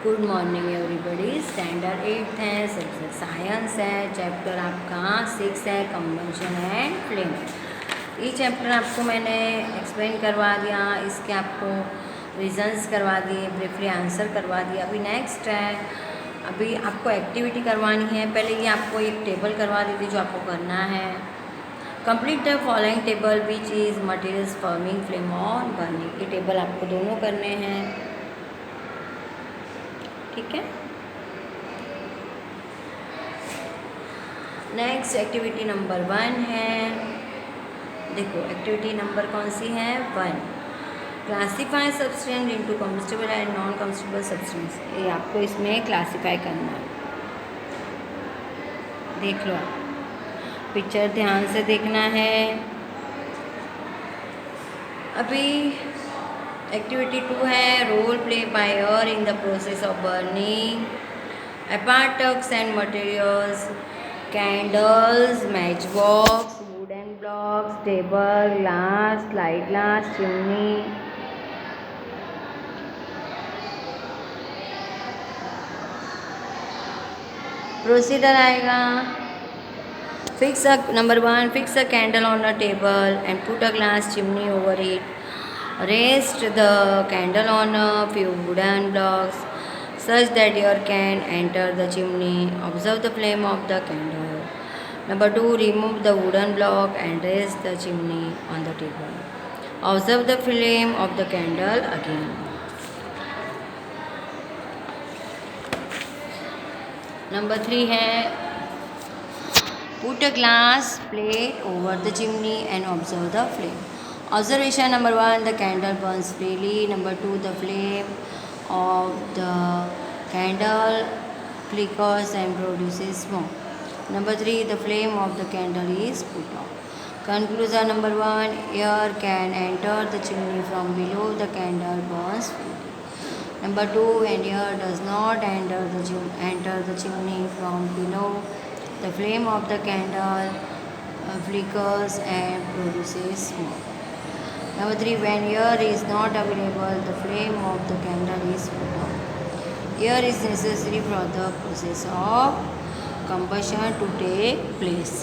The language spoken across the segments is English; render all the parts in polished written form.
Good morning everybody. Standard 8 है, subject science है, chapter आपका 6 है, कंबशन एंड फ्लेम। ये चैप्टर आपको मैंने एक्सप्लेन करवा दिया, इसके आपको रीजंस करवा दिए, ब्रीफली आंसर करवा दिया। अभी नेक्स्ट है, अभी आपको एक्टिविटी करवानी है। पहले ये आपको एक टेबल करवा दी थी जो आपको करना है। Complete the following table which is materials forming flame on burning. ये टेबल आपको दोनों करने हैं, ठीक है। नेक्स्ट एक्टिविटी नंबर 1 है। देखो एक्टिविटी नंबर कौन सी है, 1। Classify substance into combustible and non combustible substance. ये आपको इसमें क्लासीफाई करना है। देख लो, आप पिक्चर ध्यान से देखना है। अभी एक्टिविटी 2 है, role play by air in the process of burning apparatus and materials, candles, matchbox, wooden blocks, table, glass, slide glass, chimney. Procedure आएगा। Fix a number 1, fix a candle on a table and put a glass chimney over it. Rest the candle on a few wooden blocks such that air can enter the chimney. Observe the flame of the candle. Number 2, remove the wooden block and raise the chimney on the table. Observe the flame of the candle again. Number 3 है, put a glass plate over the chimney and observe the flame. Observation number 1, the candle burns freely. Number 2, the flame of the candle flickers and produces smoke. Number 3, the flame of the candle is put out. Conclusion number 1, air can enter the chimney from below, the candle burns freely. Number 2, when air does not enter the chimney from below, the flame of the candle flickers and produces smoke. Number 3, when air is not available, the flame of the candle is put out. Air is necessary for the process of combustion to take place.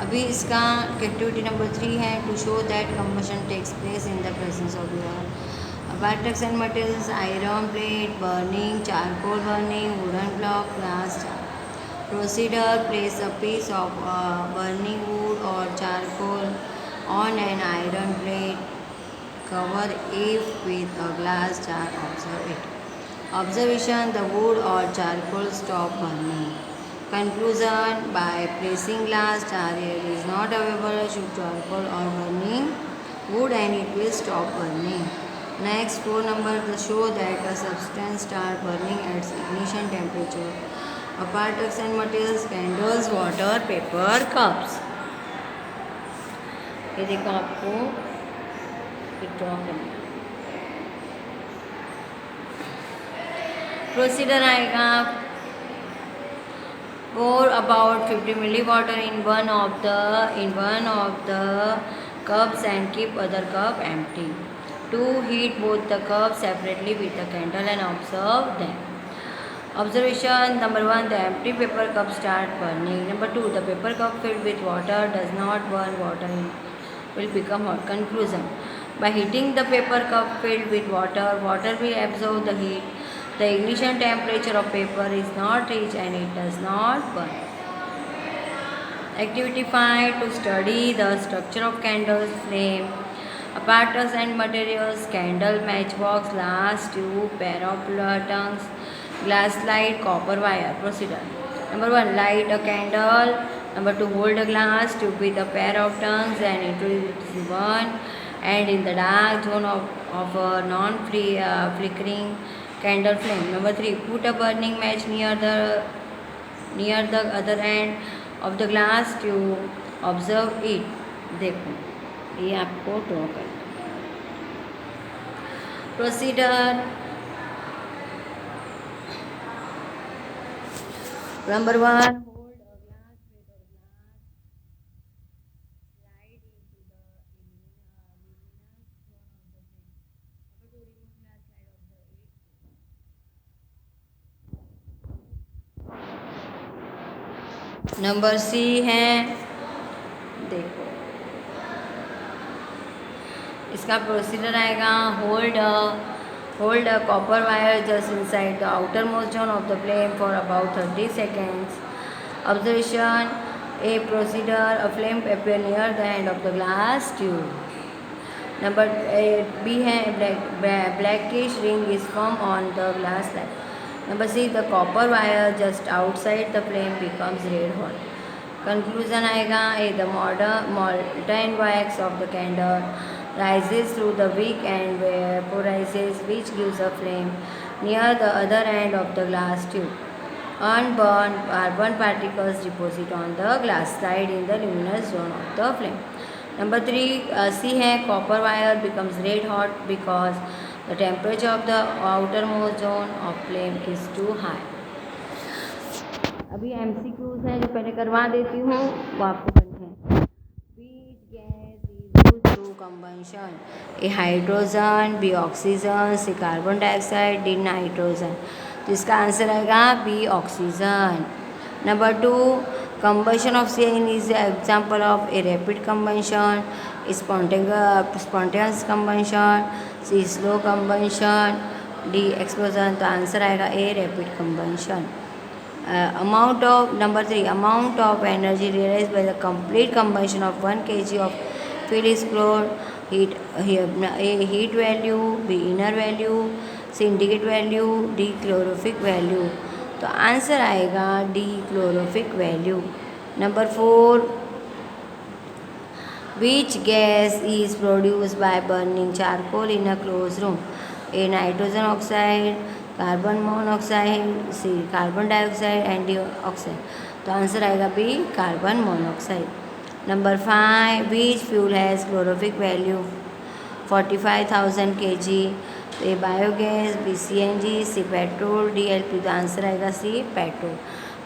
अभी इसका activity number 3 है, to show that combustion takes place in the presence of air. Apparatus and materials, iron plate, burning, charcoal burning, wooden block, glass jar. Procedure, place a piece of burning wood or charcoal on an iron plate, cover it with a glass jar, observe it. Observation, the wood or charcoal stop burning. Conclusion, by placing glass jar air is not available, should charcoal or burning wood and it will stop burning. Next, 4 number, the show that a substance start burning at its ignition temperature. Apparatus and materials, candles, water, paper, cups. ये देखो आपको draw करना। Procedure आएगा, pour about 50 ml water in one of the cups and keep other cup empty. 2, heat both the cups separately with a candle and observe them. Observation number 1, the empty paper cup start burning. Number 2, the paper cup filled with water does not burn, water will become hot. Conclusion, by heating the paper cup filled with water, water will absorb the heat. The ignition temperature of paper is not reached and it does not burn. Activity 5, to study the structure of candles flame. Apparatus and materials, candle, matchbox, glass tube, pair of tongues, glass light, copper wire. Procedure. Number 1, light a candle. Number 2, hold a glass tube with a pair of tongues and introduce one and in the dark zone of a non-flickering candle flame. Number 3, put a burning match near the other end of the glass tube. Observe it. देखो, ये आपको draw करना। Procedure number 1, number C है, देखो इसका procedure आएगा, hold a copper wire just inside the outer most zone of the flame for about 30 seconds. Observation, a procedure, a flame appear near the end of the glass tube. Number B है, blackish ring is formed on the glass slab. Number C, the copper wire just outside the flame becomes red hot. Conclusion आएगा, A the molten wax of the candle rises through the wick and vaporizes, which gives a flame near the other end of the glass tube. Unburned carbon particles deposit on the glass side in the luminous zone of the flame. Number 3, C है, copper wire becomes red hot because the temperature of the outermost zone of flame is too high. अभी MCQs हैं जो पहले करवा देती हूँ, वो आपको करने हैं. Which gas is used to combustion? A hydrogen, B oxygen, C carbon dioxide, D nitrogen. तो इसका आंसर आएगा B oxygen. Number 2, combustion of CN is an example of a rapid combustion, spontaneous combustion, C slow combustion, D explosion. तो answer आएगा a rapid combustion. Amount of number 3, amount of energy realized by the complete combustion of 1 kg of fuel is called heat. A heat value, B inner value, C indicate value, D calorific value. तो answer आएगा D calorific value. Number 4, which gas is produce by burning charcoal in a close room? A nitrogen oxide, carbon monoxide, C carbon dioxide and D oxide. तो answer आएगा B carbon monoxide. Number 5, which fuel has calorific value 45,000 kg? तो ये biogas, B CNG, C petrol, D LP. तो answer आएगा C petrol.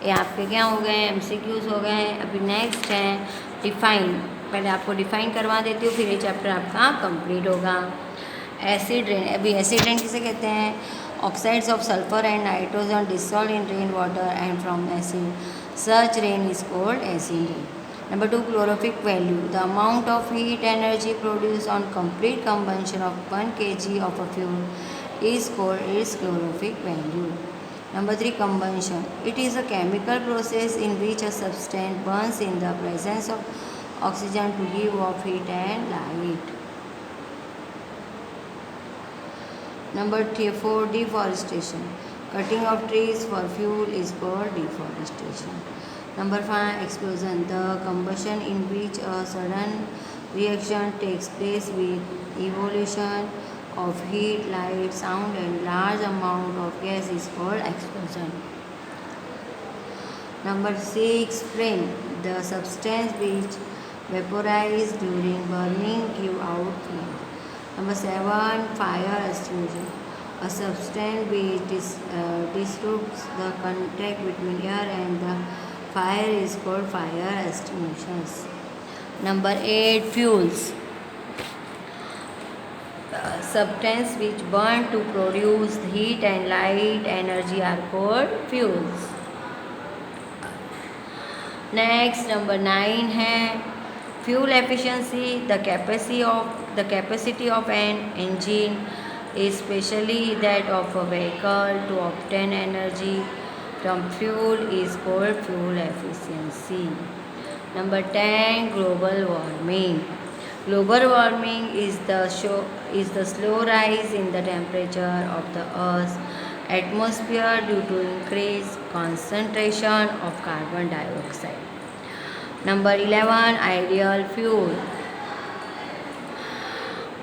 ये आपके क्या हो गए, MCQs हो गए हैं. अभी नेक्स्ट है डिफाइन. पहले आपको डिफाइन करवा देती हूँ, फिर ये चैप्टर आपका कंप्लीट होगा. Acid rain. अभी एसिड रेन किसे कहते हैं? Oxides of sulphur and nitrogen dissolve in rain water and from acid, such rain is called acid rain. Number 2, calorific value. The amount of heat energy produced on complete combustion of 1 kg of a fuel is called its calorific value. Number 3, combustion. It is a chemical process in which a substance burns in the presence of oxygen to give off heat and light. Number 4, deforestation. Cutting of trees for fuel is called deforestation. Number 5, explosion. The combustion in which a sudden reaction takes place with evolution of heat, light, sound and large amount of gas is called explosion. Number 6, flame. The substance which vaporizes during burning give out flame. Number 7, fire extinguisher. A substance which disrupts the contact between air and the fire is called fire extinguishers. Number 8, fuels. Substances which burn to produce heat and light energy are called fuels. Next, number 9 है fuel efficiency. The capacity of an engine, especially that of a vehicle, to obtain energy from fuel is called fuel efficiency. Number 10, global warming. Global warming is the slow rise in the temperature of the Earth's atmosphere due to increased concentration of carbon dioxide. Number 11, ideal fuel.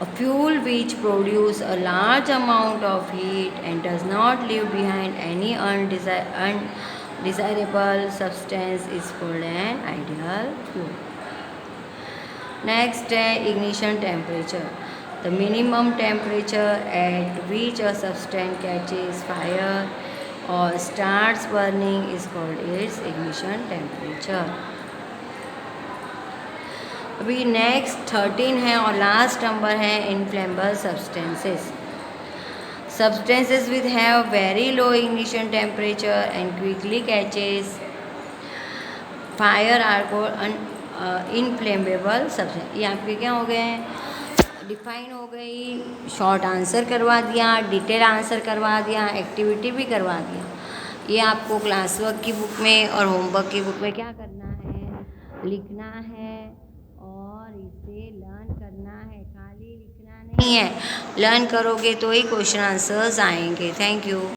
A fuel which produces a large amount of heat and does not leave behind any undesirable substance is called an ideal fuel. Next, ignition temperature. The minimum temperature at which a substance catches fire or starts burning is called its ignition temperature. अभी next 13 है और last number है inflammable substances which have very low ignition temperature and quickly catches fire are inflammable substance. ये आपके क्या हो गए हैं, डिफाइन हो गई, शॉर्ट आंसर करवा दिया, डिटेल आंसर करवा दिया, एक्टिविटी भी करवा दिया। ये आपको क्लास वर्क की बुक में और होमवर्क की बुक में क्या करना है, लिखना है और इसे लर्न करना है, खाली लिखना नहीं है। लर्न करोगे तो ही क्वेश्चन आंसर्स आएंगे। Thank you.